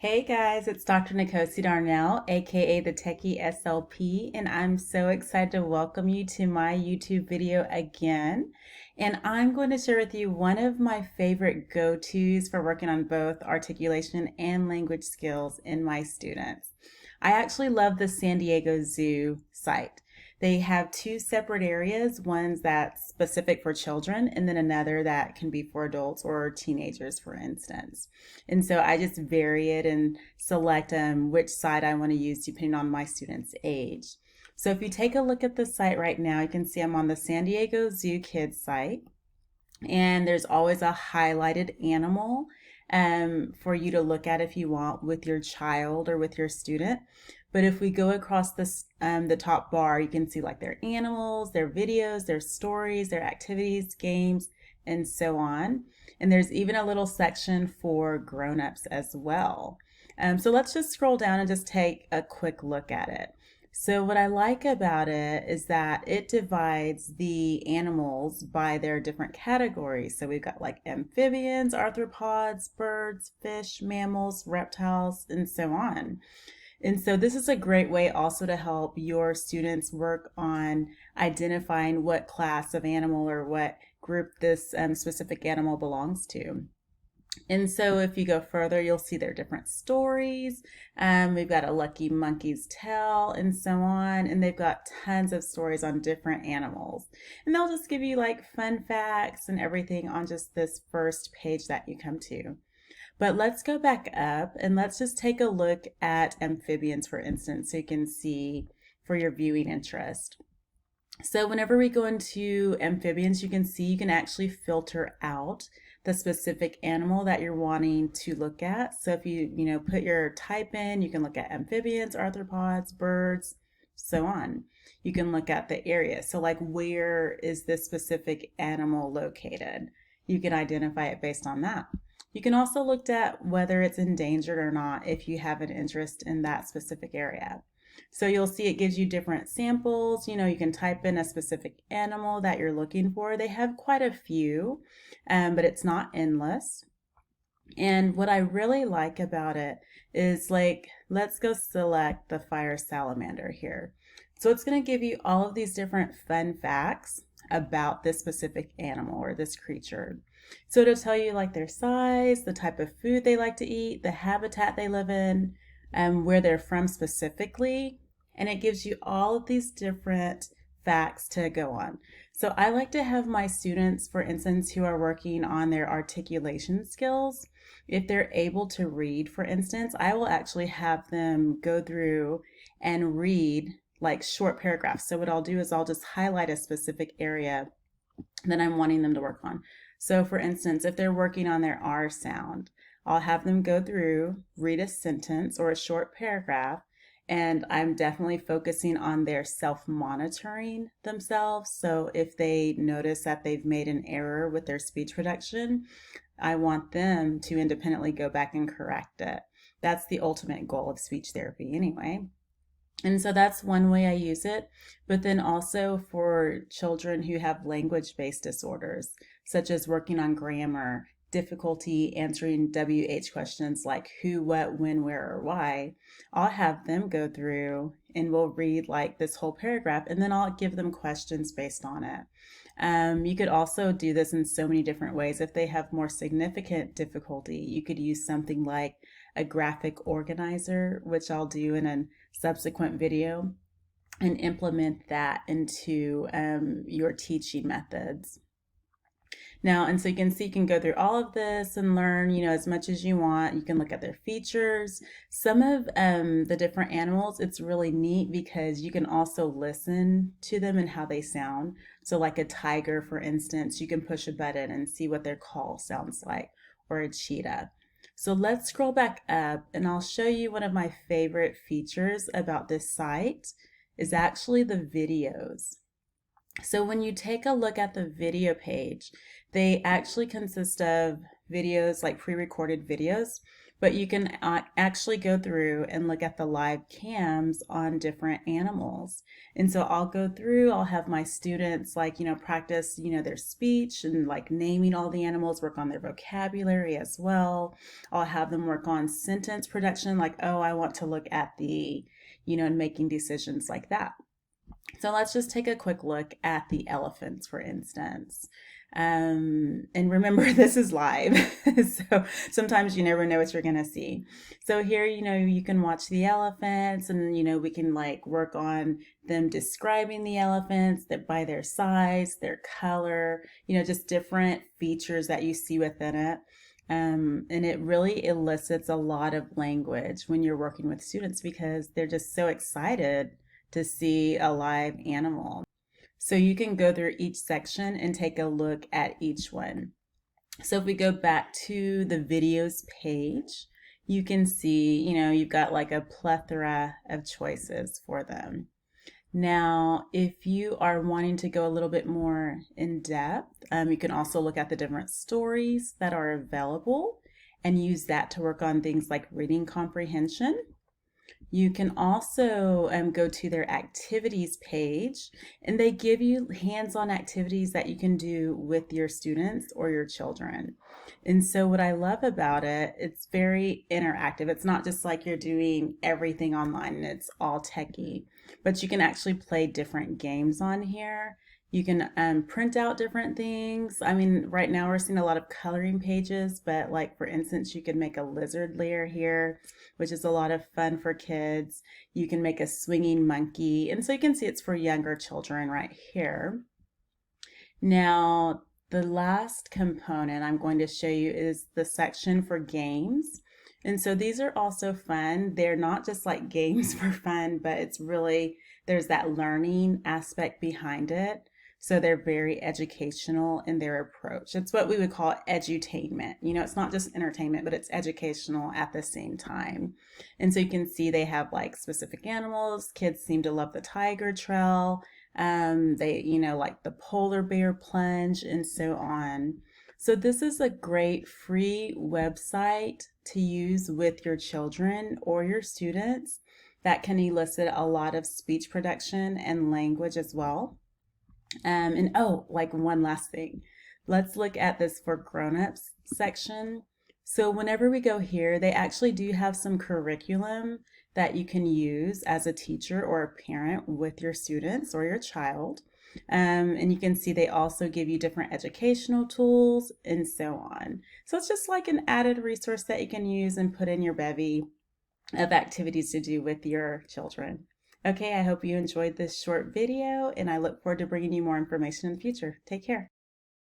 Hey guys, it's Dr. Nkosi Darnell, aka the Techie SLP, and I'm so excited to welcome you to my YouTube video again. And I'm going to share with you one of my favorite go-tos for working on both articulation and language skills in my students. I actually love the San Diego Zoo site. They have two separate areas, one's that's specific for children, and then another that can be for adults or teenagers, for instance. And so I just vary it and select which side I want to use depending on my student's age. So if you take a look at the site right now, you can see I'm on the San Diego Zoo Kids site, and there's always a highlighted animal for you to look at if you want with your child or with your student. But if we go across this, the top bar, you can see like their animals, their videos, their stories, their activities, games, and so on. And there's even a little section for grown-ups as well. So let's just scroll down and just take a quick look at it. So what I like about it is that it divides the animals by their different categories. So we've got like amphibians, arthropods, birds, fish, mammals, reptiles, and so on. And so this is a great way also to help your students work on identifying what class of animal or what group this specific animal belongs to. And so if you go further, you'll see their different stories. We've got a Lucky Monkey's Tale and so on. And they've got tons of stories on different animals. And they'll just give you like fun facts and everything on just this first page that you come to. But let's go back up and let's just take a look at amphibians, for instance, so you can see for your viewing interest. So whenever we go into amphibians, you can see you can actually filter out the specific animal that you're wanting to look at. So if you put your type in, you can look at amphibians, arthropods, birds, so on. You can look at the area. So like, where is this specific animal located? You can identify it based on that. You can also look at whether it's endangered or not if you have an interest in that specific area. So you'll see it gives you different samples. You can type in a specific animal that you're looking for. They have quite a few, but it's not endless. And what I really like about it is like, let's go select the fire salamander here. So it's going to give you all of these different fun facts about this specific animal or this creature. So it'll tell you like their size, the type of food they like to eat, the habitat they live in, where they're from specifically, and it gives you all of these different facts to go on. So I like to have my students, for instance, who are working on their articulation skills, if they're able to read, for instance, I will actually have them go through and read like short paragraphs. So what I'll do is I'll just highlight a specific area that I'm wanting them to work on. So for instance, if they're working on their R sound, I'll have them go through, read a sentence or a short paragraph, and I'm definitely focusing on their self-monitoring themselves. So if they notice that they've made an error with their speech production, I want them to independently go back and correct it. That's the ultimate goal of speech therapy anyway. And so that's one way I use it, but then also for children who have language-based disorders, such as working on grammar, difficulty answering WH questions like who, what, when, where, or why, I'll have them go through and we'll read like this whole paragraph and then I'll give them questions based on it. You could also do this in so many different ways. If they have more significant difficulty, you could use something like a graphic organizer, which I'll do in a subsequent video, and implement that into your teaching methods. Now, and so you can see, you can go through all of this and learn, as much as you want. You can look at their features. Some of the different animals, it's really neat because you can also listen to them and how they sound. So like a tiger, for instance, you can push a button and see what their call sounds like, or a cheetah. So let's scroll back up and I'll show you one of my favorite features about this site is actually the videos. So when you take a look at the video page, they actually consist of videos like pre-recorded videos but you can actually go through and look at the live cams on different animals. And so I'll go through, I'll have my students like, practice, their speech and like naming all the animals, work on their vocabulary as well. I'll have them work on sentence production, like, oh, I want to look at the, and making decisions like that. So let's just take a quick look at the elephants, for instance. And remember, this is live, so sometimes you never know what you're gonna see. So here, you can watch the elephants, and we can like work on them describing the elephants that by their size, their color, just different features that you see within it. And it really elicits a lot of language when you're working with students because they're just so excited to see a live animal. So you can go through each section and take a look at each one. So if we go back to the videos page, you can see, you've got like a plethora of choices for them. Now, if you are wanting to go a little bit more in depth, you can also look at the different stories that are available and use that to work on things like reading comprehension. You can also go to their activities page, and they give you hands-on activities that you can do with your students or your children. And so what I love about it, it's very interactive. It's not just like you're doing everything online and it's all techie, but you can actually play different games on here. You can print out different things. I mean, right now we're seeing a lot of coloring pages, but like for instance, you could make a lizard layer here, which is a lot of fun for kids. You can make a swinging monkey. And so you can see it's for younger children right here. Now, the last component I'm going to show you is the section for games. And so these are also fun. They're not just like games for fun, but it's really, there's that learning aspect behind it. So they're very educational in their approach. It's what we would call edutainment. It's not just entertainment, but it's educational at the same time. And so you can see they have like specific animals. Kids seem to love the tiger trail. They, like the polar bear plunge and so on. So this is a great free website to use with your children or your students that can elicit a lot of speech production and language as well. And oh, like one last thing. Let's look at this for grown-ups section. So whenever we go here, they actually do have some curriculum that you can use as a teacher or a parent with your students or your child. And you can see they also give you different educational tools and so on. So it's just like an added resource that you can use and put in your bevy of activities to do with your children. Okay, I hope you enjoyed this short video and I look forward to bringing you more information in the future. Take care.